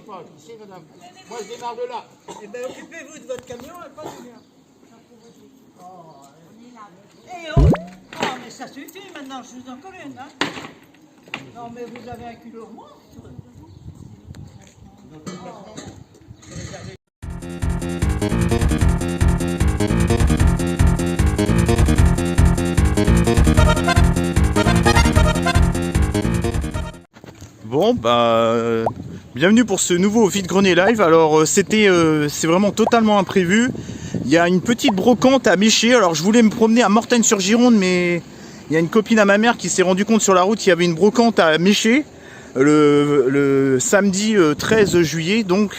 pas. Ici, madame. Moi, je démarre de là. Eh bien, occupez-vous de votre camion et pas du mien. Eh oh! Oh, mais ça suffit maintenant, je vous en colle une, hein? Non, mais vous avez un culot au moins. Bon bienvenue pour ce nouveau vide-grenier live. Alors c'est vraiment totalement imprévu. Il y a une petite brocante à Méché. Alors je voulais me promener à Mortagne-sur-Gironde, mais il y a une copine à ma mère qui s'est rendue compte sur la route qu'il y avait une brocante à Méché le samedi 13 juillet. Donc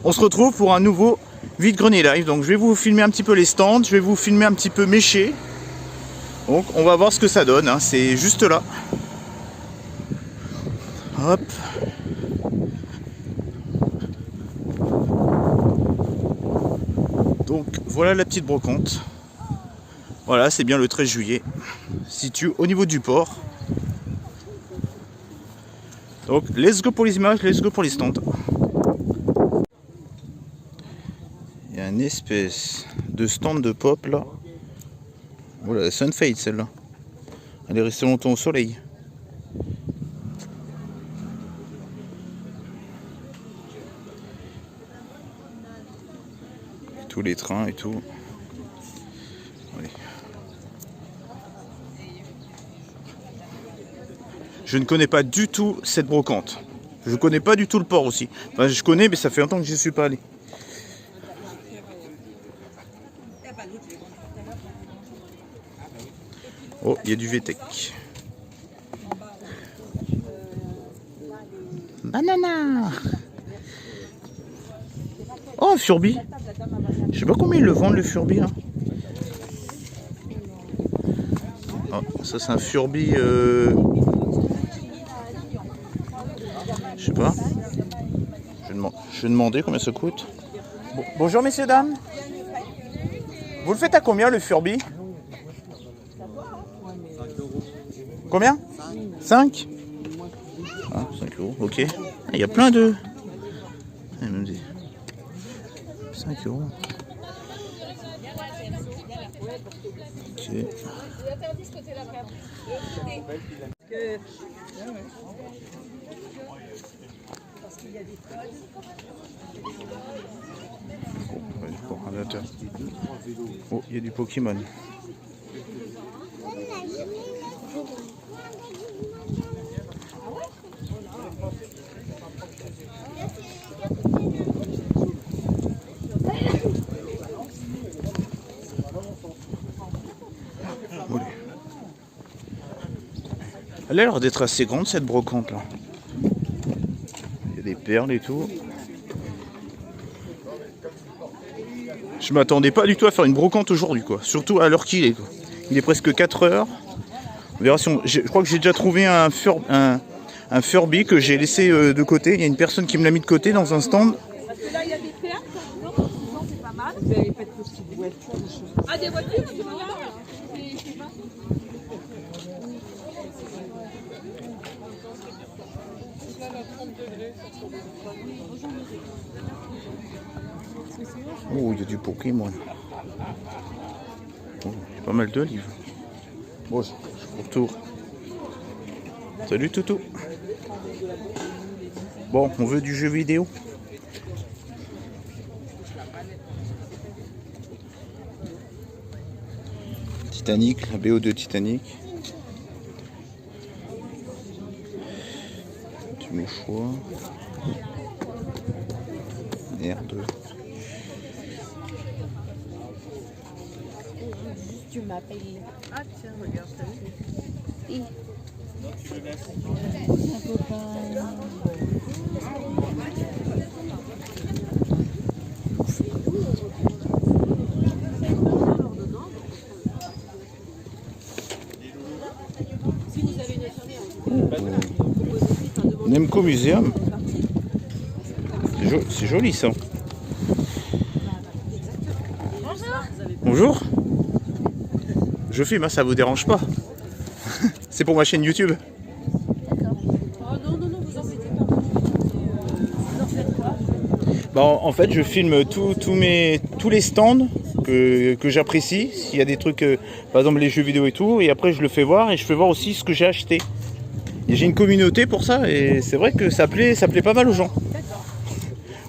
on se retrouve pour un nouveau vide-grenier live. Donc je vais vous filmer un petit peu les stands, je vais vous filmer un petit peu Méché. Donc on va voir ce que ça donne, hein. C'est juste là. Hop. Donc voilà la petite brocante. Voilà, c'est bien le 13 juillet. Situé au niveau du port. Donc let's go pour les images, let's go pour les stands. Il y a une espèce de stand de pop là. Voilà, Sunfade celle-là. Elle est restée longtemps au soleil. Tous les trains et tout. Ouais. Je ne connais pas du tout cette brocante. Je connais pas du tout le port aussi. Enfin, je connais, mais ça fait longtemps que je n'y suis pas allé. Oh, il y a du VTech. Banana. Oh, un Furby. Je sais pas combien ils le vendent le Furby là. Oh, ça c'est un Furby. Je sais pas. Je vais demander combien ça coûte. Bonjour messieurs dames. Vous le faites à combien le Furby? Combien? 5. Ah, 5 euros, ok. Il y a plein de... 5 euros. Ok. Oh, il y a du Pokémon. Elle a l'air d'être assez grande cette brocante là. Il y a des perles et tout. Je m'attendais pas du tout à faire une brocante aujourd'hui quoi. Surtout à l'heure qu'il est quoi. Il est presque 4 heures. On verra si on... Je crois que j'ai déjà trouvé un Furby que j'ai laissé de côté. Il y a une personne qui me l'a mis de côté dans un stand. Parce que là il y a des perles, c'est pas mal. Vous avez pas de voitures, des choses. Ah des voitures, tu regardes. Oh, il y a du Pokémon. Oh, il y a pas mal de livres. Bon, je retourne. Salut Toutou. Bon, on veut du jeu vidéo. Titanic, la BO de Titanic. Du mouchoir. Merde. Tu m'appelles. Ah tiens, regarde, t'as vu? Et... un copain. Nemco Museum. C'est joli ça. Bonjour. Je filme, hein, ça vous dérange pas? C'est pour ma chaîne YouTube. Oh non, non, non, vous en mettez pas. Vous en faites pas. Bah, en fait, je filme tous les stands que j'apprécie. S'il y a des trucs, par exemple les jeux vidéo et tout, et après je le fais voir et je fais voir aussi ce que j'ai acheté. Et j'ai une communauté pour ça et c'est vrai que ça plaît pas mal aux gens.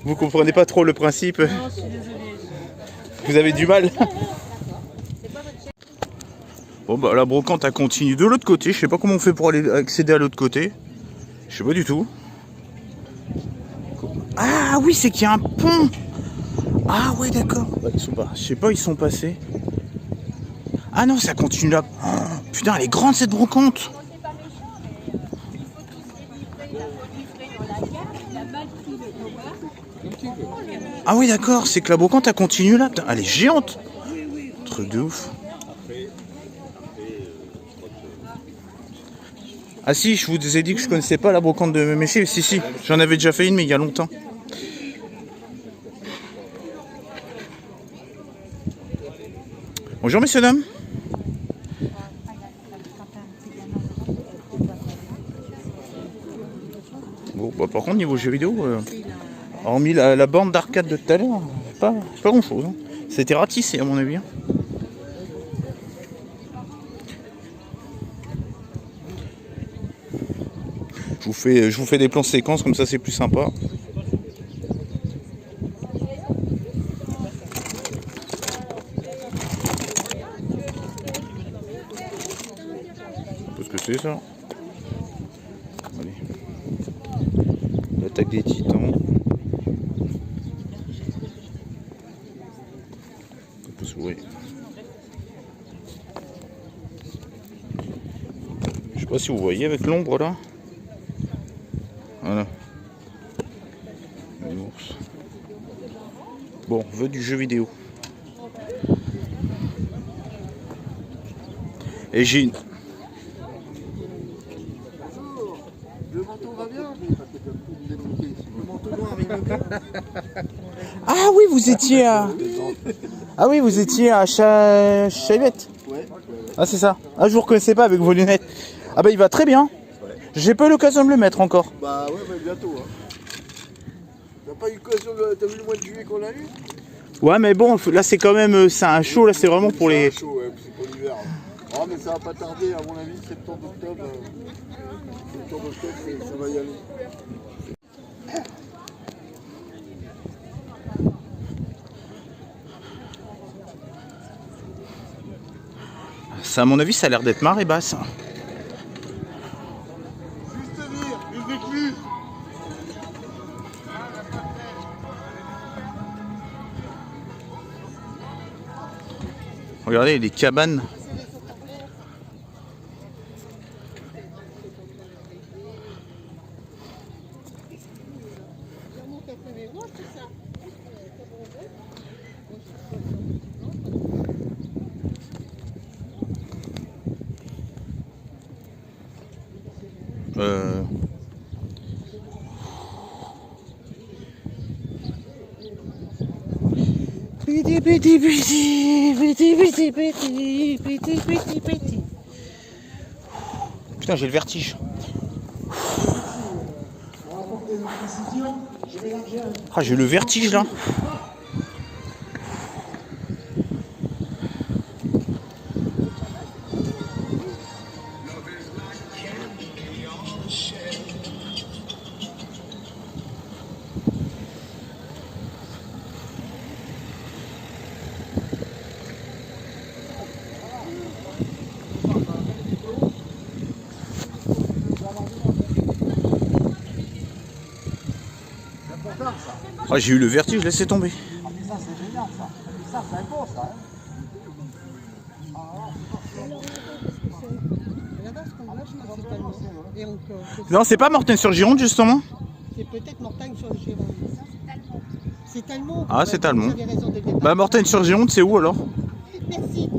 Vous comprenez pas trop le principe? Non, je suis désolée. Vous avez du mal? Bon bah la brocante a continué de l'autre côté. Je sais pas comment on fait pour aller accéder à l'autre côté. Je sais pas du tout. Ah oui, c'est qu'il y a un pont. Ah ouais, d'accord. Bah, ils sont pas. Je sais pas, ils sont passés. Ah non, ça continue là. Oh, putain, elle est grande cette brocante. Ah oui, d'accord, c'est que la brocante a continué là. Putain, elle est géante. Truc de ouf. Ah si, je vous ai dit que je connaissais pas la brocante de Méché. Si, j'en avais déjà fait une, mais il y a longtemps. Bonjour messieurs, dames. Bon, bah, par contre, niveau jeux vidéo, hormis la borne d'arcade de tout à l'heure, pas grand chose. Hein. C'était ratissé à mon avis. Hein. Je vous fais des plans séquences, comme ça c'est plus sympa. Parce que c'est ça. Allez. L'attaque des titans. Oui. Je sais pas si vous voyez avec l'ombre là. Voilà. L'ours. Bon, on veut du jeu vidéo. Et j'ai une... Le manteau va bien? Le manteau noir avec le blanc. Ah oui, vous étiez à... Ah oui, vous étiez à Chavette. Ouais. Ah c'est ça. Ah je vous reconnaissais pas avec vos lunettes. Ah bah il va très bien. J'ai pas eu l'occasion de le mettre encore. Bah ouais, bah bientôt. Hein. T'as pas eu l'occasion de... T'as vu le mois de juillet qu'on a eu? Ouais mais bon, là c'est quand même... C'est un show, là c'est vraiment pour les... C'est chaud, ouais, c'est pour l'hiver. Oh mais ça va pas tarder, à mon avis, septembre, octobre. Septembre, octobre, ça va y aller. Ça, à mon avis, ça a l'air d'être marée basse. Juste venir, une vécu. Regardez les cabanes. Putain, j'ai le vertige. Ah, j'ai le vertige là. Ah, j'ai eu le vertige, laissez tomber. Ah mais ça c'est génial ça. Ça c'est bon ça. Non, c'est pas Mortagne-sur-Gironde justement. C'est peut-être Mortagne-sur-Gironde. C'est Talmont. Ah, c'est Talmont. Vous avez raison dès le départ. Bah, Mortagne-sur-Gironde, c'est où alors? Merci.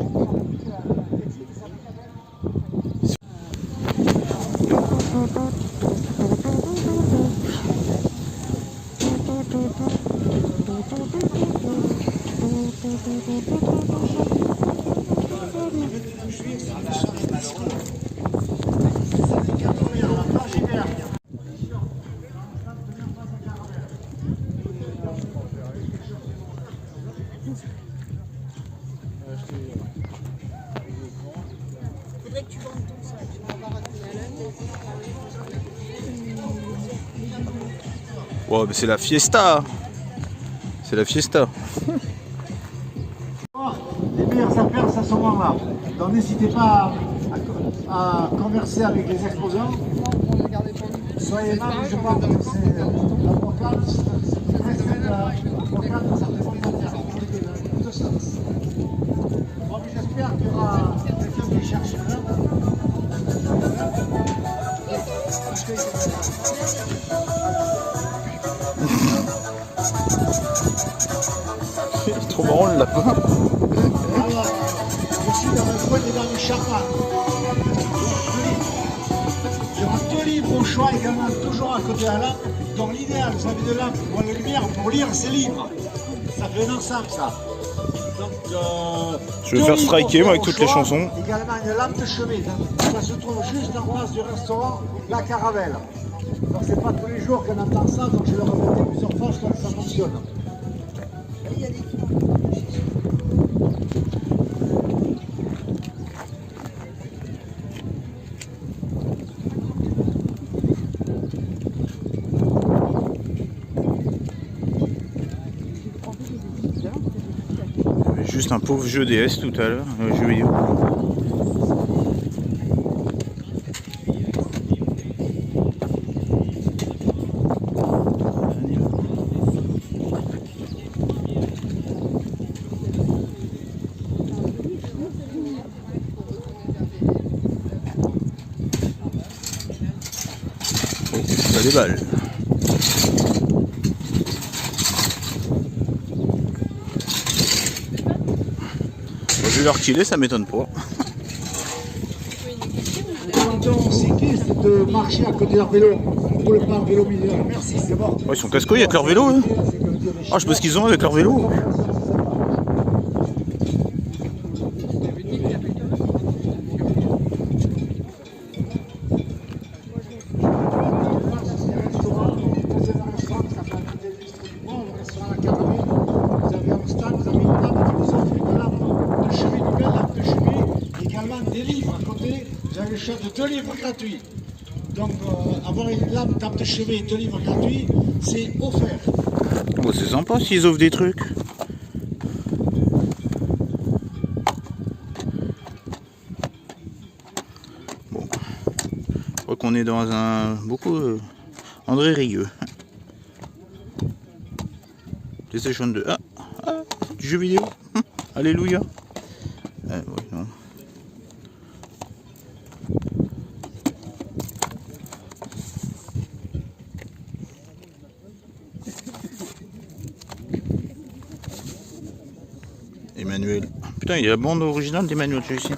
Ouais, mais c'est la fiesta. C'est la fiesta. Les meilleurs affaires, c'est à ce moment-là. Donc n'hésitez pas à converser avec les exposants. Soyez aimable, je pense que c'est la brocade, c'est très simple. La brocade, ça fait bon affaire. Dans les deux sens. Bon, mais j'espère qu'il y aura quelqu'un qui cherche là. C'est trop marrant le lapin. Alors, je suis dans le coin des dames Charmat. Il y aura 2 livres au choix également, toujours à côté de la lampe. Donc l'idéal, vous avez de lampe pour la lumière pour lire ces livres. Ça fait un ensemble ça. Donc, je vais faire striker moi avec toutes les chansons. Également une lampe de chevet. Ça se trouve juste en face du restaurant La Caravelle. Donc c'est pas tous les jours qu'on entend ça, donc je vais le répéter plusieurs fois, je crois que ça fonctionne. Juste un pauvre jeu DS tout à l'heure, jeu vidéo. Oh, ça déballe. Vu l'heure qu'il est, ça m'étonne pas. Quand on cycliste de marcher à côté de leur vélo, pour le pas vélo mineur. Merci, c'est bon. Oh, ils sont casse-couilles avec leur vélo. Hein. Ah, je sais pas ce qu'ils ont avec leur vélo. Des livres à côté, vous avez le choix de 2 livres gratuits. Donc avoir une lampe, table de chevet et 2 livres gratuits, c'est offert. Oh, c'est sympa s'ils offrent des trucs. Bon, je crois qu'on est dans un beaucoup André Rieu. PlayStation 2. Ah, du jeu vidéo. Alléluia. Ouais, non. Emmanuel. Putain, il y a la bande originale d'Emmanuel, j'ai ici.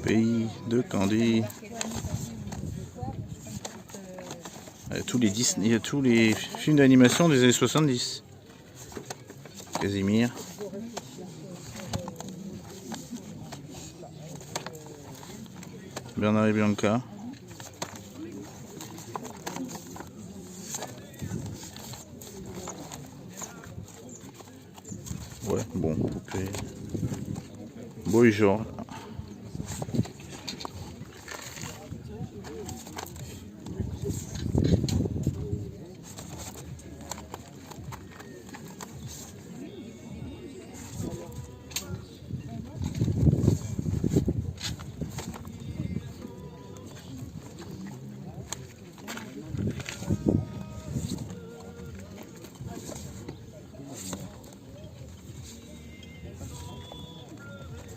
Pays de Candy. Tous les Disney, il y a tous les films d'animation des années 70. Casimir. Bernard et Bianca. Ouais, bon, poupée. Beau et genre.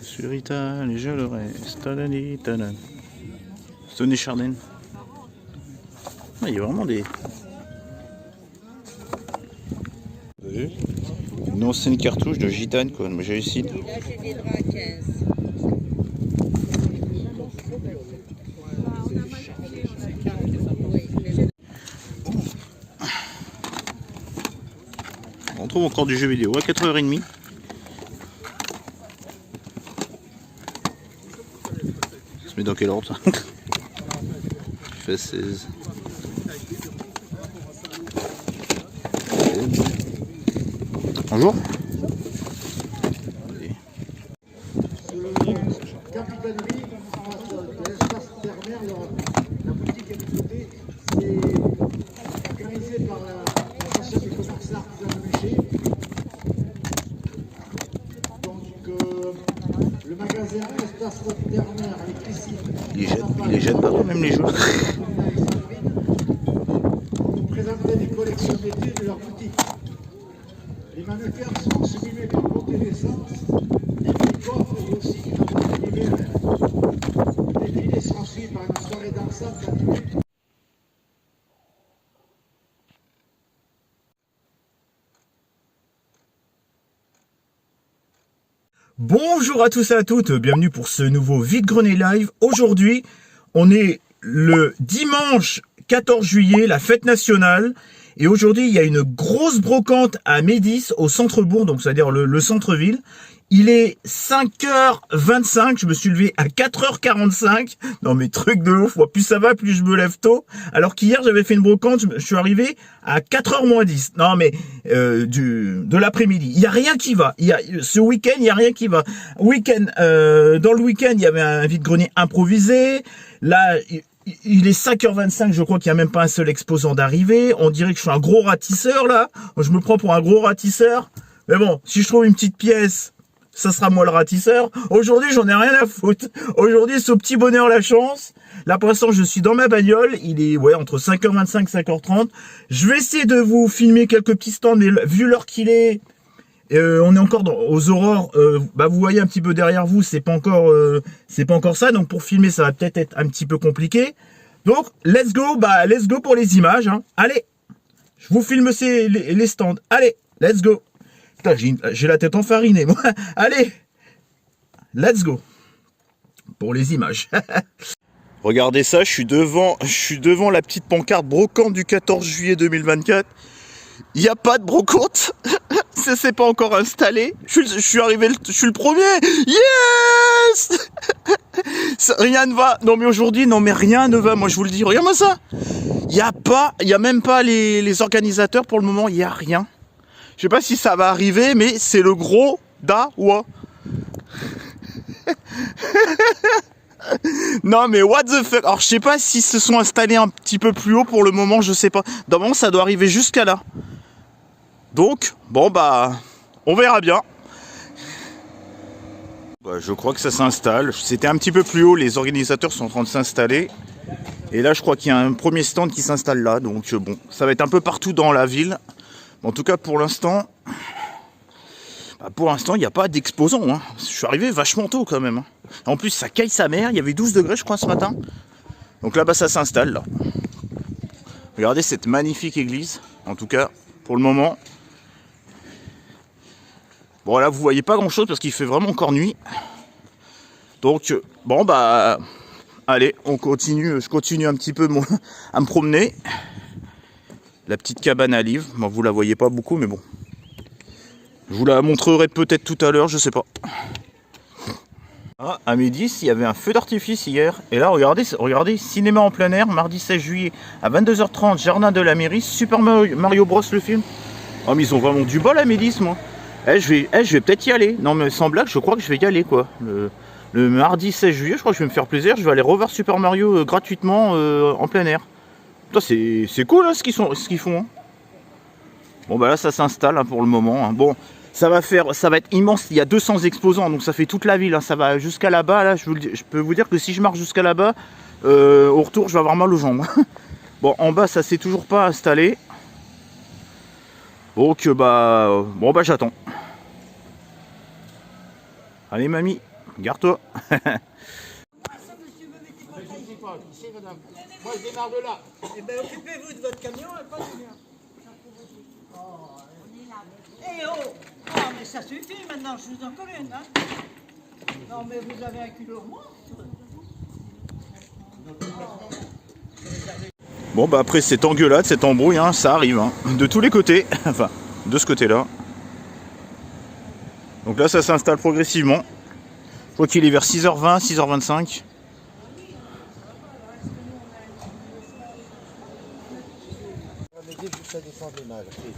Sur Italie, et je le reste. Tadani, tadan. Sonny Chardin. Ah, il y a vraiment des. Vous avez vu? Une ancienne cartouche de Gitane, quoi. Moi j'ai ici. Et là, j'ai des draps à 15. On trouve encore du jeu vidéo à 4h30. Ça se met dans quel ordre ça? Fesses. Bonjour. Capitainerie, de l'espace ternaire, la boutique est de côté, c'est organisé par l'association des commerçants artisans de Méché. Donc le magasin Espace ternaire avec ici. Il les jette pas quand même les jours. Pour présenter des collections d'études de leur boutique. Les mannequins sont simulés par beauté d'essence, des coffres et aussi un univers. Le défilé s'ensuit par une soirée dansante animée. Bonjour à tous et à toutes, bienvenue pour ce nouveau vide-grenier live. Aujourd'hui, on est le dimanche 14 juillet, la fête nationale. Et aujourd'hui, il y a une grosse brocante à Médis, au centre-bourg, donc c'est-à-dire le centre-ville. Il est 5h25, je me suis levé à 4h45. Non mais truc de ouf, moi, plus ça va, plus je me lève tôt. Alors qu'hier, j'avais fait une brocante, je suis arrivé à 4h moins 10. Non mais de l'après-midi. Il n'y a rien qui va. Ce week-end, il n'y a rien qui va. Dans le week-end, il y avait un vide-grenier improvisé. Là, il est 5h25, je crois qu'il n'y a même pas un seul exposant d'arrivée. On dirait que je suis un gros ratisseur là. Je me prends pour un gros ratisseur. Mais bon, si je trouve une petite pièce, ça sera moi le ratisseur. Aujourd'hui, j'en ai rien à foutre. Aujourd'hui, c'est au petit bonheur la chance. Là, pour l'instant, je suis dans ma bagnole. Il est entre 5h25 et 5h30. Je vais essayer de vous filmer quelques petits stands, mais vu l'heure qu'il est, on est encore aux aurores. Vous voyez un petit peu derrière vous, c'est pas encore ça. Donc pour filmer, ça va peut-être être un petit peu compliqué. Donc let's go pour les images. Hein. Allez, je vous filme les stands. Allez, let's go. J'ai la tête enfarinée, moi. Allez, let's go pour les images. Regardez ça, je suis devant la petite pancarte brocante du 14 juillet 2024. Il n'y a pas de brocante. Ça s'est pas encore installé. Je suis arrivé, je suis le premier. Yes. Rien ne va. Non mais aujourd'hui, rien ne va. Moi je vous le dis, regarde-moi ça. Il y a même pas les organisateurs pour le moment. Il y a rien. Je sais pas si ça va arriver, mais c'est le gros dawa. Non mais what the fuck. Alors je sais pas s'ils se sont installés un petit peu plus haut pour le moment, je sais pas. Normalement ça doit arriver jusqu'à là. Donc bon on verra bien. Je crois que ça s'installe. C'était un petit peu plus haut, les organisateurs sont en train de s'installer. Et là je crois qu'il y a un premier stand qui s'installe là. Donc bon, ça va être un peu partout dans la ville. En tout cas pour l'instant, il n'y a pas d'exposant. Hein. Je suis arrivé vachement tôt quand même. Hein. En plus, ça caille sa mère. Il y avait 12 degrés, je crois, ce matin. Donc là-bas, ça s'installe. Là. Regardez cette magnifique église. En tout cas, pour le moment. Bon, là, vous voyez pas grand-chose parce qu'il fait vraiment encore nuit. Donc, allez, on continue. Je continue un petit peu à me promener. La petite cabane à livres. Bon, vous la voyez pas beaucoup, mais bon. Je vous la montrerai peut-être tout à l'heure, je sais pas. Ah, à Médis, il y avait un feu d'artifice hier. Et là, regardez, cinéma en plein air, mardi 16 juillet à 22h30, jardin de la mairie, Super Mario Bros le film. Oh, mais ils ont vraiment du bol à Médis, moi. Je vais peut-être y aller. Non, mais sans blague, je crois que je vais y aller, quoi. Le mardi 16 juillet, je crois que je vais me faire plaisir. Je vais aller revoir Super Mario gratuitement en plein air. C'est cool, hein, ce qu'ils font. Hein. Bon, là, ça s'installe hein, pour le moment. Hein. Bon. Ça va être immense, il y a 200 exposants, donc ça fait toute la ville, hein. Ça va jusqu'à là-bas, là, je peux vous dire que si je marche jusqu'à là-bas, au retour, je vais avoir mal aux jambes. Bon, en bas, ça s'est toujours pas installé. Donc, j'attends. Allez, mamie, garde-toi. Moi, je démarre de là. Eh bien, occupez-vous de votre camion et pas du mien. Eh oh! Oh, mais ça suffit maintenant, je vous en connais, hein? Non, mais vous avez un culot moins. Bon, après cette engueulade, cette embrouille, hein, ça arrive, hein, de tous les côtés. Enfin, de ce côté-là. Donc là, ça s'installe progressivement. Je crois qu'il est vers 6h20, 6h25. m'aider juste à descendre les malles. Et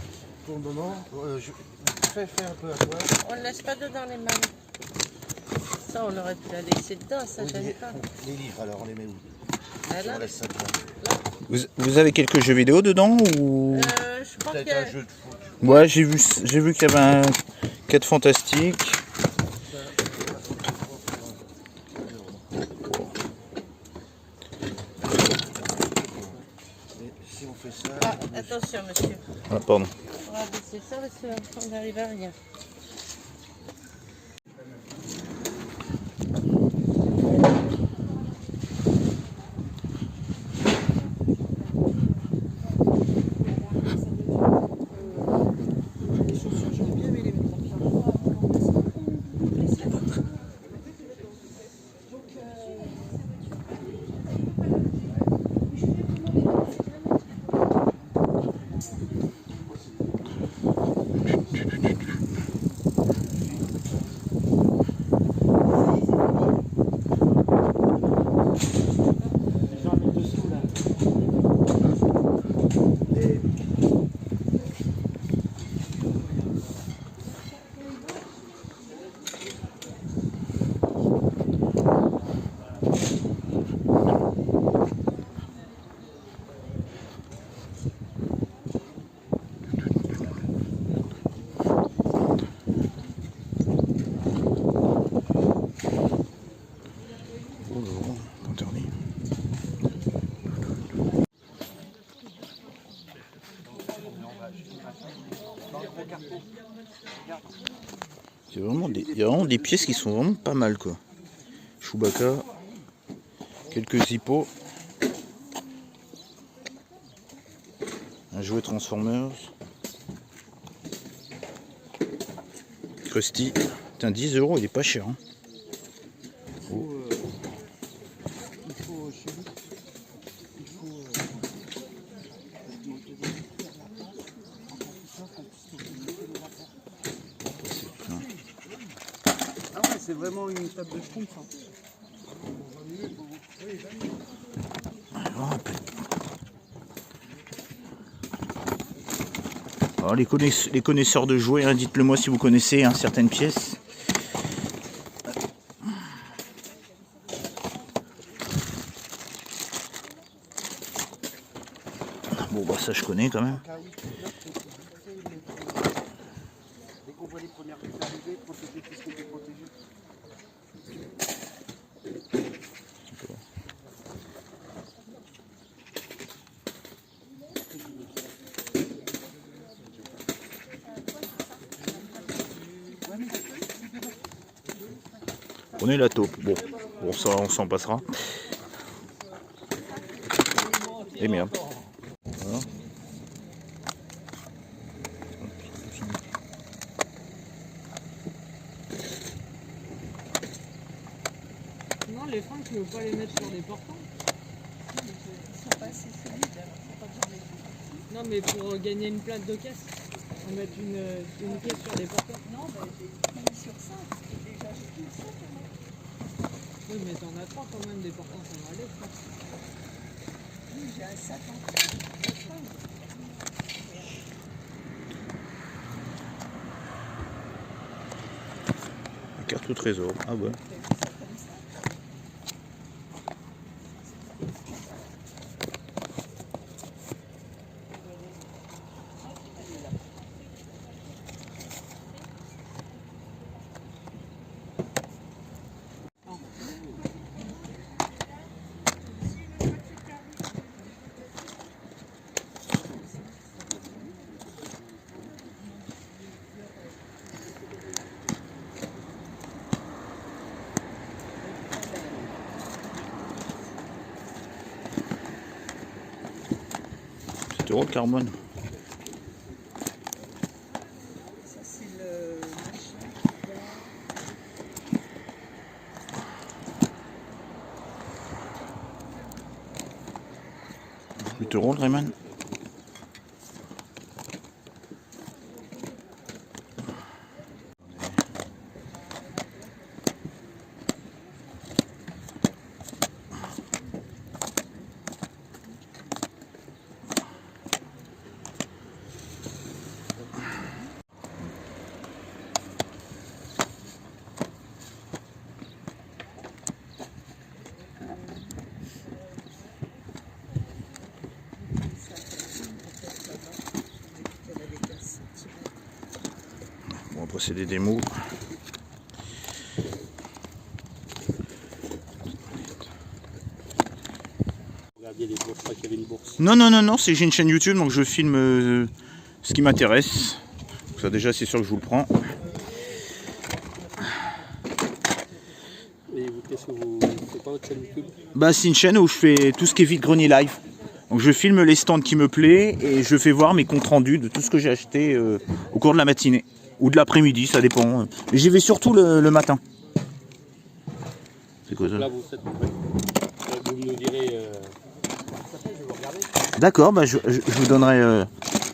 pour le moment, je fais un peu à toi. On ne laisse pas dedans les malles. Ça, on aurait pu la laisser dedans, ça Oui, gêne pas. les livres, alors on les met où? Ah, là, On laisse ça dedans. Vous avez quelques jeux vidéo dedans ou... je pense Peut-être un jeu de foot. Ouais, j'ai vu qu'il y avait un 4 fantastique. Et si on fait ça... Ah, attention, monsieur. Ah, pardon. On va baisser ça parce qu'on n'arrive à rien. Il y a vraiment des pièces qui sont vraiment pas mal quoi. Chewbacca, quelques hippos, un jouet Transformers, Krusty. Putain, 10 €, il est pas cher. Hein. Oh. C'est vraiment une table de schtroumpf. Alors, les connaisseurs de jouets, hein, dites-le moi si vous connaissez hein, certaines pièces. Bon bah ça je connais quand même. Dès qu'on voit les premières trucs arriver, protéger tout ce qu'on peut protéger. On est la taupe. Bon ça on s'en passera. Et merde. Voilà. Non, les fringues, tu veux pas les mettre sur des portants? Ils sont pas assez solides, alors faut pas besoin de les... Non, mais pour gagner une place de caisse, on met une caisse sur des portants. Non, j'ai mis sur 5. Déjà, j'ai mis 5. Oui, mais t'en as 3 quand même des portants, ça va aller, je pense. Oui, j'ai un sac en Carte au trésor. Ah ouais. €, carbone. Ça, c'est le machin. 8 € le Rayman. procédé démo. Regardiez les bourses, je crois qu'il y avait une bourse. Non, j'ai une chaîne YouTube, donc je filme ce qui m'intéresse. Ça déjà, c'est sûr que je vous le prends. Et vous, qu'est-ce que vous... C'est pas votre chaîne YouTube? Bah, c'est une chaîne où je fais tout ce qui est vide-grenier live. Donc je filme les stands qui me plaisent et je fais voir mes comptes rendus de tout ce que j'ai acheté au cours de la matinée. Ou de l'après-midi, ça dépend. Mais j'y vais surtout le matin. C'est quoi ça? Là, vous faites... Vous nous direz... je vais vous regarder. D'accord, bah je vous donnerai...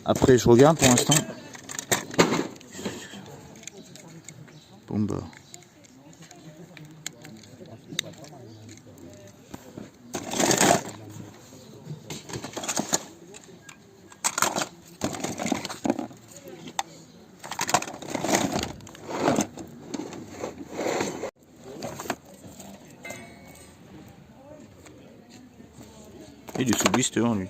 après, je regarde pour l'instant. Bon bah... Il est sous blister, lui.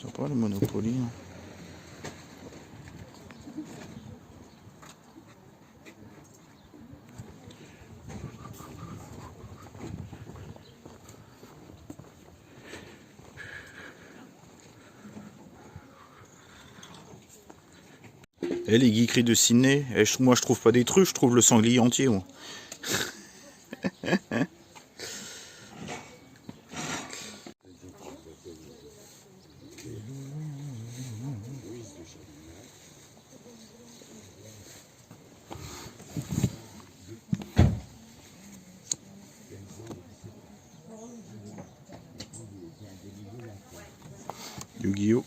C'est pas le Monopoly. Hein. Et les geekeries de Sydney, moi je trouve pas des trucs, je trouve le sanglier entier. Moi. Yu-Gi-Oh!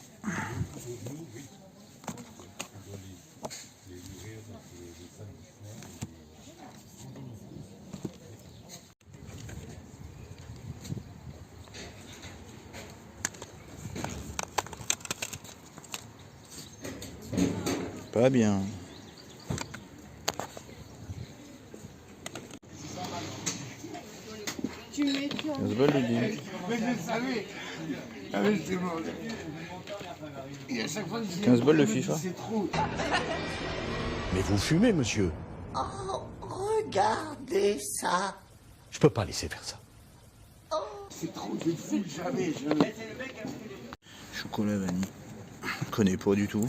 Pas bien. Tu mets 15 balles le dé. Mais je savais. Ah oui, c'est bon. Et à chaque fois que je dis, 15 balles le FIFA. c'est trop. Mais vous fumez, monsieur. Oh, regardez ça. Je peux pas laisser faire ça. C'est trop, je fous jamais. Chocolat vanille. Je connais pas du tout.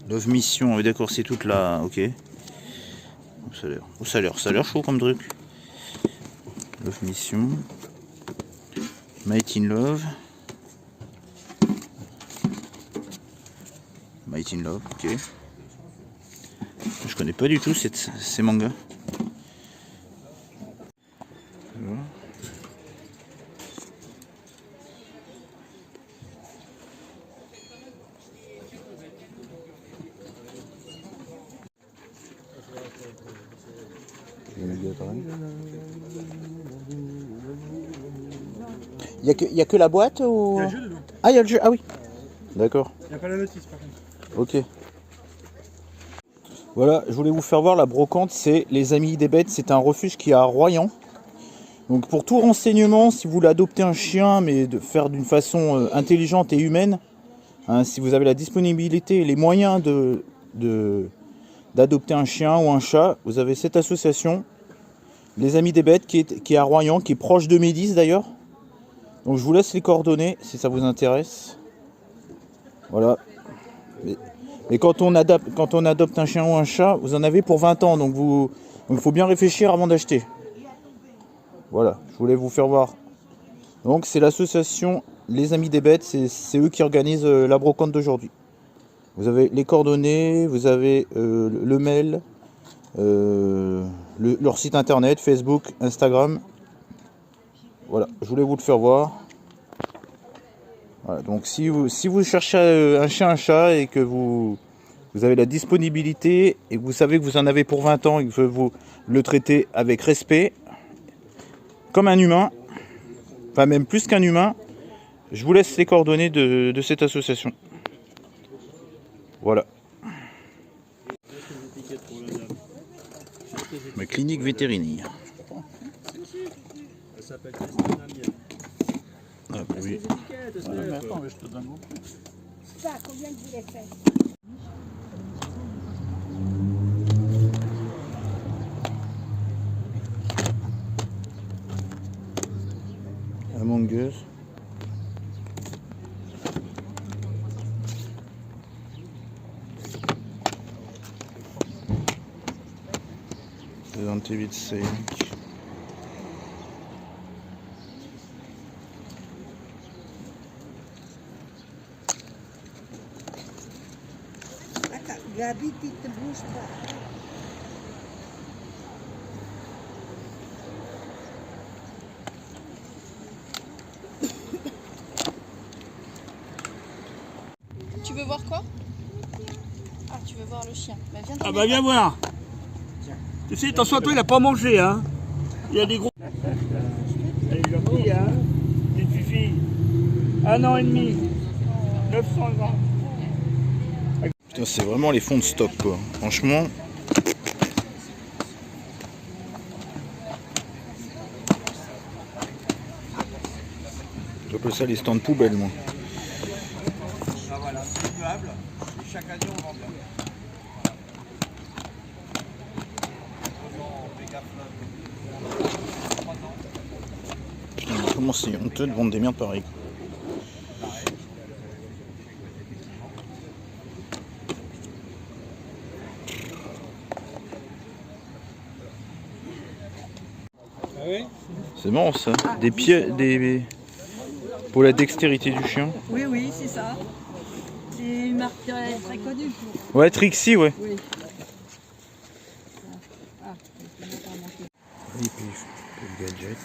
Love Mission, d'accord, c'est toute la... Ok. Ça a l'air chaud comme truc. Love Mission. Might in Love. Might in Love, ok. Je connais pas du tout ces mangas. Voilà. Il y a que la boîte ou... Il y a le jeu dedans. Ah, il y a le jeu, ah oui. D'accord. Il n'y a pas la notice par contre. Ok. Voilà, je voulais vous faire voir la brocante, c'est les Amis des Bêtes, c'est un refuge qui est à Royan. Donc pour tout renseignement, si vous voulez adopter un chien, mais de faire d'une façon intelligente et humaine, hein, si vous avez la disponibilité et les moyens d'adopter un chien ou un chat, vous avez cette association, les Amis des Bêtes, qui est à Royan, qui est proche de Médis d'ailleurs. Donc je vous laisse les coordonnées si ça vous intéresse. Voilà. Mais quand on adopte un chien ou un chat, vous en avez pour 20 ans. Donc il faut bien réfléchir avant d'acheter. Voilà, je voulais vous faire voir. Donc c'est l'association Les Amis des Bêtes, c'est eux qui organisent la brocante d'aujourd'hui. Vous avez les coordonnées, vous avez le mail, leur site internet, Facebook, Instagram. Voilà, je voulais vous le faire voir. Voilà, donc si vous cherchez un chien, un chat et que vous avez la disponibilité et que vous savez que vous en avez pour 20 ans et que vous le traitez avec respect, comme un humain, enfin même plus qu'un humain, je vous laisse les coordonnées de cette association. Voilà. Ma clinique vétérinaire. Ça s'appelle Christine Amiel. Ah, oui. Mais attends, mais je te donne mon prix. Ça, combien vous voulez faire? Among Us. Resident Evil 5. Attends, Gabi, tu te bouges pas. Tu veux voir quoi? Ah, tu veux voir le chien. Bah, viens Ah bah viens voir. Tu sais, attention à toi, il a pas mangé, hein. Il a des gros... Elle est gentille, hein. Une fille. 1 an et demi. 900 grammes. Putain, c'est vraiment les fonds de stock, quoi. Franchement. J'appelle ça les stands poubelles, moi. Ah voilà, c'est immuable. Et chaque année, on vend bien. Putain, comment c'est honteux de vendre des merdes pareilles. C'est marrant ça. Des pieds, pour la dextérité du chien. Oui, oui, c'est ça. C'est une marque très connue. Ouais, Trixie, ouais. Oui. Et puis, le gadget.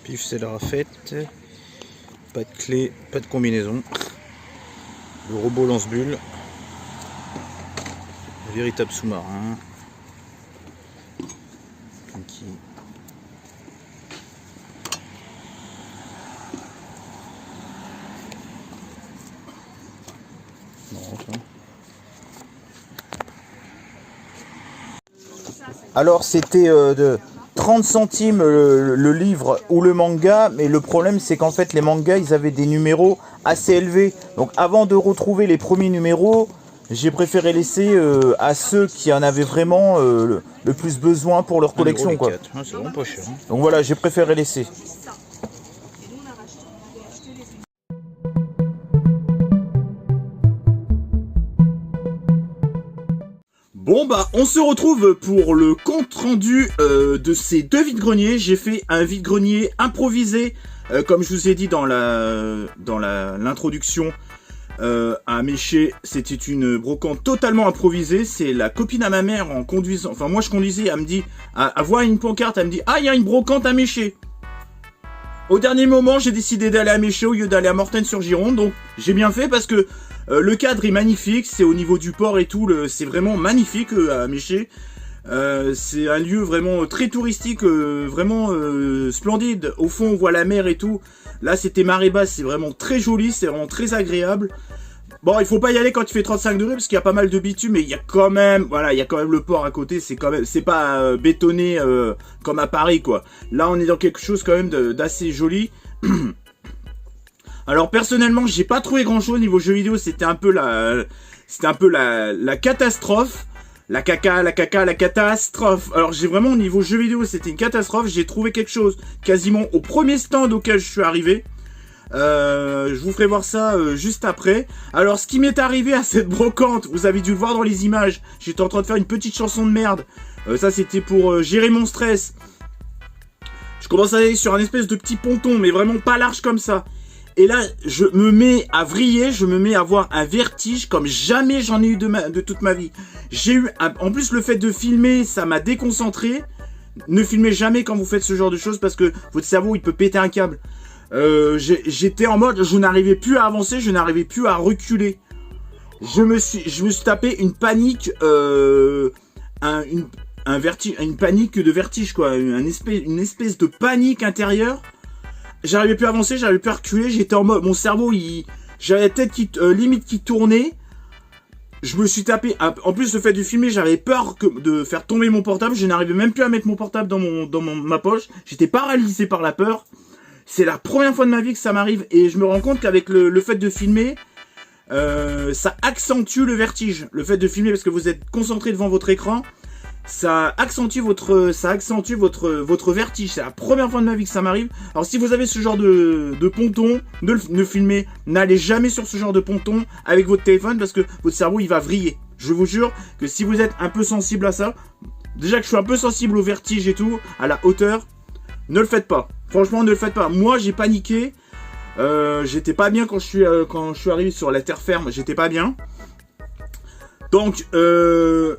Pif, c'est la rafette. Pas de clé, pas de combinaison. Le robot lance-bulle. Le véritable sous-marin. Qui... Non, enfin. Alors c'était de 30 centimes le livre ou le manga, mais le problème c'est qu'en fait les mangas ils avaient des numéros assez élevés. Donc avant de retrouver les premiers numéros, j'ai préféré laisser à ceux qui en avaient vraiment le plus besoin pour leur collection, quoi. Ah, c'est vraiment pas cher. Hein. Donc voilà, j'ai préféré laisser. Bon bah on se retrouve pour le compte rendu de ces deux vide-greniers. J'ai fait un vide-grenier improvisé, comme je vous ai dit dans l'introduction. À Méché, c'était une brocante totalement improvisée. C'est la copine à ma mère en conduisant. Enfin, moi je conduisais, elle me dit, à voir une pancarte, elle me dit, ah, il y a une brocante à Méché. Au dernier moment, j'ai décidé d'aller à Méché au lieu d'aller à Mortagne-sur-Gironde. Donc, j'ai bien fait parce que le cadre est magnifique. C'est au niveau du port et tout. C'est vraiment magnifique à Méché. C'est un lieu vraiment très touristique, vraiment splendide. Au fond, on voit la mer et tout. Là, c'était marée basse, c'est vraiment très joli, c'est vraiment très agréable. Bon, il faut pas y aller quand il fait 35 degrés parce qu'il y a pas mal de bitume, mais il y a quand même, voilà, il y a quand même le port à côté. C'est quand même, c'est pas bétonné comme à Paris, quoi. Là, on est dans quelque chose quand même d'assez joli. Alors personnellement, j'ai pas trouvé grand chose niveau jeux vidéo. C'était un peu la catastrophe. La catastrophe. Alors j'ai vraiment au niveau jeux vidéo, c'était une catastrophe. J'ai trouvé quelque chose quasiment au premier stand auquel je suis arrivé. Je vous ferai voir ça juste après. Alors ce qui m'est arrivé à cette brocante, vous avez dû le voir dans les images. J'étais en train de faire une petite chanson de merde. Ça c'était pour gérer mon stress. Je commence à aller sur un espèce de petit ponton, mais vraiment pas large comme ça. Et là, je me mets à vriller, je me mets à avoir un vertige comme jamais j'en ai eu de toute ma vie. J'ai eu, en plus le fait de filmer, ça m'a déconcentré. Ne filmez jamais quand vous faites ce genre de choses parce que votre cerveau il peut péter un câble. J'étais en mode, je n'arrivais plus à avancer, je n'arrivais plus à reculer. Je me suis tapé une panique, une panique de vertige quoi, une espèce de panique intérieure. J'arrivais plus à avancer, j'arrivais plus à reculer, j'étais en mode, mon cerveau, j'avais la tête qui, limite qui tournait. Je me suis tapé, en plus le fait de filmer, j'avais peur de faire tomber mon portable, je n'arrivais même plus à mettre mon portable dans ma poche, j'étais paralysé par la peur. C'est la première fois de ma vie que ça m'arrive et je me rends compte qu'avec le fait de filmer, ça accentue le vertige. Le fait de filmer parce que vous êtes concentré devant votre écran, ça accentue votre vertige. C'est la première fois de ma vie que ça m'arrive. Alors si vous avez ce genre de ponton, ne filmez, n'allez jamais sur ce genre de ponton avec votre téléphone parce que votre cerveau il va vriller. Je vous jure que si vous êtes un peu sensible à ça, déjà que je suis un peu sensible au vertige et tout, à la hauteur, ne le faites pas. Franchement, ne le faites pas. Moi, j'ai paniqué. J'étais pas bien quand je suis arrivé sur la terre ferme. J'étais pas bien. Donc, je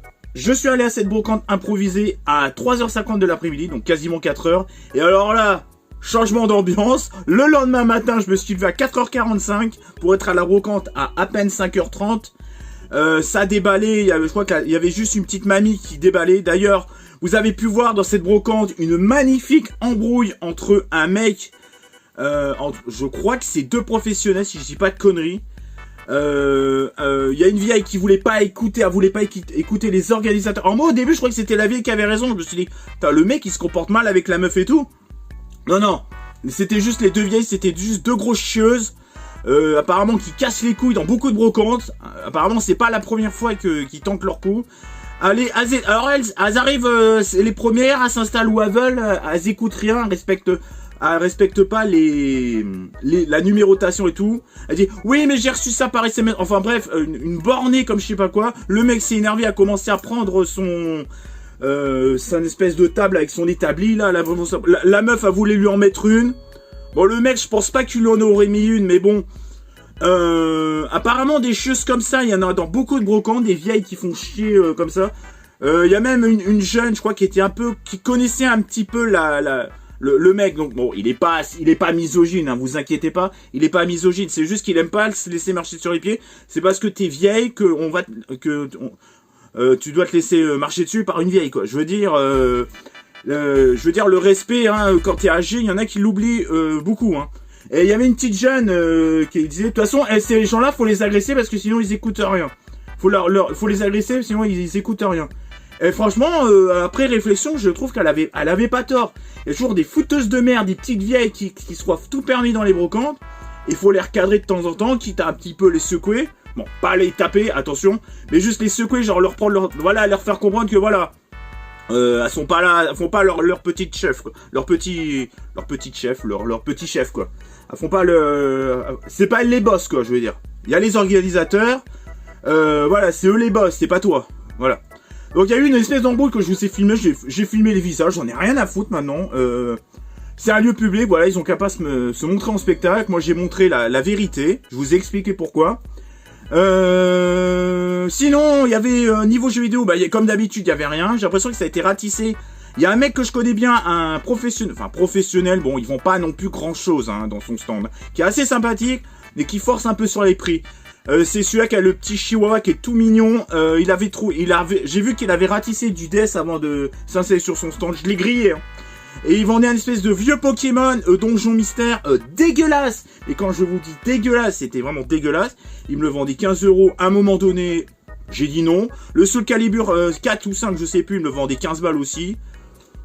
suis allé à cette brocante improvisée à 3h50 de l'après-midi, donc quasiment 4h. Et alors là, changement d'ambiance. Le lendemain matin, je me suis levé à 4h45 pour être à la brocante à peine 5h30. Ça déballait. Je crois qu'il y avait juste une petite mamie qui déballait. D'ailleurs, vous avez pu voir dans cette brocante une magnifique embrouille entre un mec, je crois que c'est 2 professionnels si je dis pas de conneries. Y a une vieille qui voulait pas écouter les organisateurs. Alors moi au début je crois que c'était la vieille qui avait raison. Je me suis dit, le mec il se comporte mal avec la meuf et tout. Non, c'était juste les 2 vieilles, c'était juste 2 grosses chieuses. Apparemment qui cassent les couilles dans beaucoup de brocantes. Apparemment c'est pas la première fois qu'ils tentent leur coup. Allez, alors elles arrivent les premières, elles s'installent où elles veulent, elles écoutent rien, elles respectent pas la numérotation et tout. Elle dit, oui mais j'ai reçu ça par SMS, enfin bref, une bornée comme je sais pas quoi. Le mec s'est énervé, a commencé à prendre son espèce de table avec son établi, là, la meuf a voulu lui en mettre une. Bon le mec je pense pas qu'il en aurait mis une, mais bon. Apparemment des chieuses comme ça, il y en a dans beaucoup de brocantes, des vieilles qui font chier comme ça. Il y a même une jeune, je crois, qui connaissait un petit peu le mec. Donc bon, il est pas misogyne, hein, vous inquiétez pas, il est pas misogyne. C'est juste qu'il aime pas se laisser marcher sur les pieds. C'est parce que t'es vieille que tu dois te laisser marcher dessus par une vieille, quoi. Je veux dire le respect, hein, quand t'es âgé, il y en a qui l'oublient beaucoup, hein. Et il y avait une petite jeune qui disait, de toute façon, ces gens-là, faut les agresser parce que sinon ils écoutent rien. Faut les agresser sinon ils écoutent rien. Et franchement, après réflexion, je trouve qu'elle avait pas tort. Il y a toujours des fouteuses de merde, des petites vieilles qui se croient tout permis dans les brocantes. Il faut les recadrer de temps en temps, quitte à un petit peu les secouer. Bon, pas les taper, attention, mais juste les secouer, genre leur faire comprendre que voilà. Elles sont pas là, elles font pas leur petite chef, quoi. Leur petit chef, quoi. Elles font pas c'est pas elles les boss, quoi, je veux dire. Il y a les organisateurs, voilà, c'est eux les boss, c'est pas toi, voilà. Donc il y a eu une espèce d'embrouille que je vous ai filmé, j'ai filmé les visages, j'en ai rien à foutre maintenant. C'est un lieu public, voilà, ils ont qu'à pas se montrer en spectacle. Moi j'ai montré la vérité, je vous ai expliqué pourquoi. Sinon, il y avait niveau jeux vidéo, comme d'habitude, il y avait rien. J'ai l'impression que ça a été ratissé. Il y a un mec que je connais bien, un professionnel, bon, ils vont pas non plus grand chose, hein, dans son stand, qui est assez sympathique, mais qui force un peu sur les prix. C'est celui-là qui a le petit chihuahua qui est tout mignon. J'ai vu qu'il avait ratissé du DS avant de s'installer sur son stand. Je l'ai grillé, hein. Et il vendait un espèce de vieux Pokémon donjon mystère dégueulasse. Et quand je vous dis dégueulasse, c'était vraiment dégueulasse. Il me le vendait 15 € à un moment donné. J'ai dit non. Le Soul Calibur 4 ou 5, je sais plus, il me le vendait 15 balles aussi.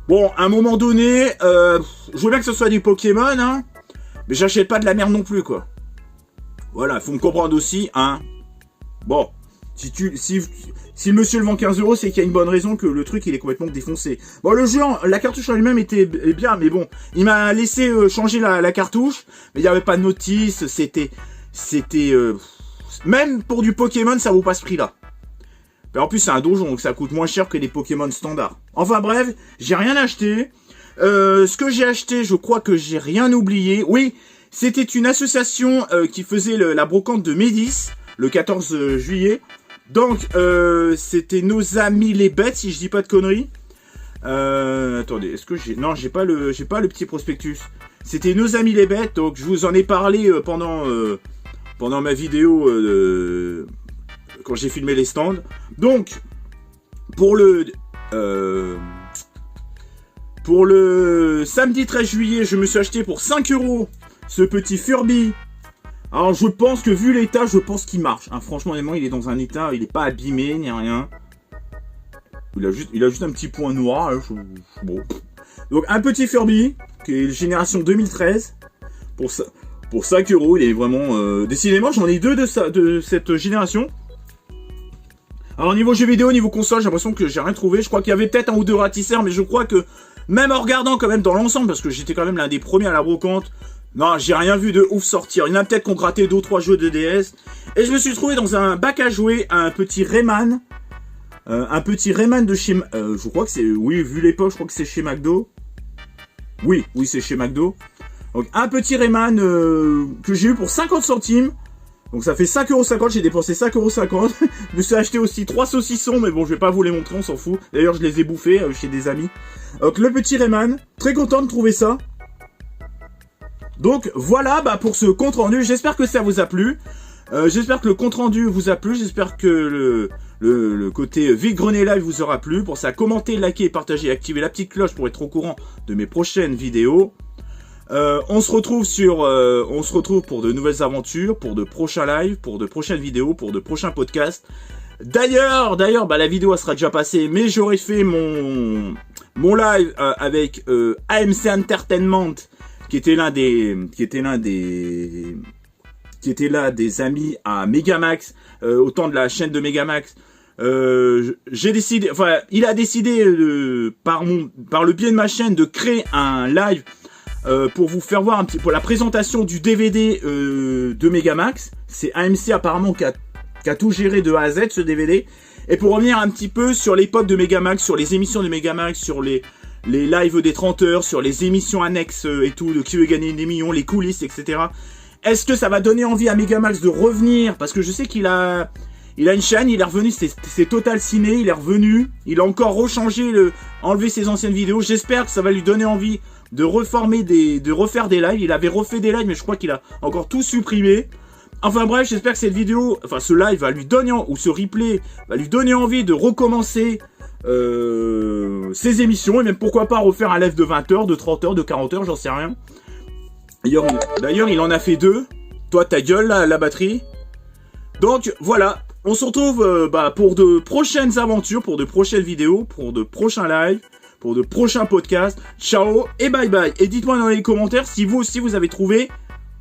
Bon, à un moment donné, je veux bien que ce soit des Pokémon, hein. Mais j'achète pas de la merde non plus, quoi. Voilà, faut me comprendre aussi, hein. Bon, si le monsieur le vend 15 €, c'est qu'il y a une bonne raison que le truc il est complètement défoncé. Bon, le jeu, la cartouche en lui-même est bien, mais bon, il m'a laissé changer la cartouche, mais il n'y avait pas de notice, c'était même pour du Pokémon, ça vaut pas ce prix-là. Mais en plus, c'est un donjon, donc ça coûte moins cher que les Pokémon standards. Enfin bref, j'ai rien acheté. Ce que j'ai acheté, je crois que j'ai rien oublié. Oui, C'était une association qui faisait la brocante de Médis, le 14 juillet. Donc, c'était nos amis les bêtes, si je dis pas de conneries. Attendez, est-ce que j'ai... Non, j'ai pas le petit prospectus. C'était nos amis les bêtes, donc je vous en ai parlé pendant ma vidéo quand j'ai filmé les stands. Donc, pour le samedi 13 juillet, je me suis acheté pour 5 € ce petit Furby. Alors, je pense que vu l'état, je pense qu'il marche. Hein, franchement, il est dans un état, il n'est pas abîmé, ni rien. Il a juste un petit point noir. Hein, bon. Donc, un petit Furby, qui est génération 2013, pour 5 €. Il est vraiment... décidément, j'en ai 2 de cette génération. Alors, niveau jeux vidéo, niveau console, j'ai l'impression que j'ai rien trouvé. Je crois qu'il y avait peut-être un ou deux ratisseurs, mais je crois que, même en regardant quand même dans l'ensemble, parce que j'étais quand même l'un des premiers à la brocante, non, j'ai rien vu de ouf sortir. Il y en a peut-être qui ont gratté 2 ou 3 jeux de DS. Et je me suis trouvé dans un bac à jouer un petit Rayman. Un petit Rayman de chez... je crois que c'est... Oui, vu l'époque, je crois que c'est chez McDo. Oui, c'est chez McDo. Donc, un petit Rayman que j'ai eu pour 50 centimes. Donc, ça fait 5,50 €. J'ai dépensé 5,50 €. Je me suis acheté aussi 3 saucissons. Mais bon, je vais pas vous les montrer, on s'en fout. D'ailleurs, je les ai bouffés chez des amis. Donc, le petit Rayman. Très content de trouver ça. Donc voilà pour ce compte rendu, j'espère que ça vous a plu, j'espère que le compte rendu vous a plu, j'espère que le côté vide-grenier live vous aura plu. Pour ça, commentez, likez, partagez, activez la petite cloche pour être au courant de mes prochaines vidéos. On se retrouve pour de nouvelles aventures, pour de prochains lives, pour de prochaines vidéos, pour de prochains podcasts. D'ailleurs, la vidéo elle sera déjà passée, mais j'aurais fait mon live avec AMC Entertainment, qui était l'un des amis à Megamax, au temps de la chaîne de Megamax. Il a décidé par le biais de ma chaîne de créer un live pour vous faire voir pour la présentation du DVD de Megamax. C'est AMC apparemment qui a tout géré de A à Z ce DVD. Et pour revenir un petit peu sur l'époque de Megamax, sur les émissions de Megamax, sur les lives des 30 heures, sur les émissions annexes et tout, de qui veut gagner des millions, les coulisses, etc. Est-ce que ça va donner envie à Megamax de revenir? Parce que je sais qu'il a une chaîne, il est revenu, c'est Total Ciné, il est revenu, il a encore rechangé, enlevé ses anciennes vidéos. J'espère que ça va lui donner envie de refaire des lives. Il avait refait des lives, mais je crois qu'il a encore tout supprimé. Enfin bref, j'espère que ce live va lui donner, ou ce replay va lui donner envie de recommencer ses émissions, et même pourquoi pas refaire un live de 20 heures, de 30 heures, de 40 heures, j'en sais rien. D'ailleurs, il en a fait 2. Toi, ta gueule, la batterie. Donc, voilà. On se retrouve pour de prochaines aventures, pour de prochaines vidéos, pour de prochains lives, pour de prochains podcasts. Ciao et bye bye. Et dites-moi dans les commentaires si vous aussi vous avez trouvé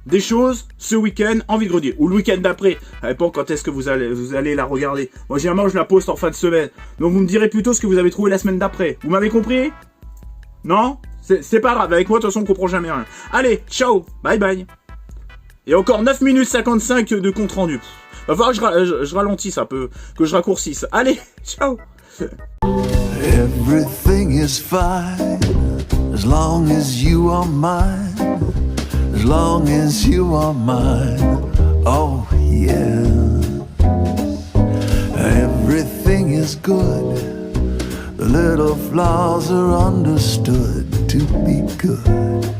des choses ce week-end en vide-grenier, ou le week-end d'après. Ça dépend quand est-ce que vous allez la regarder. Moi, généralement, je la poste en fin de semaine. Donc, vous me direz plutôt ce que vous avez trouvé la semaine d'après. Vous m'avez compris? Non? C'est pas grave. Avec moi, de toute façon, on comprend jamais rien. Allez, ciao, bye bye. Et encore 9 minutes 55 de compte rendu. Va falloir que je ralentisse un peu, que je raccourcisse. Allez, ciao. Everything is fine as long as you are mine. As long as you are mine, oh yeah. Everything is good. The little flaws are understood to be good.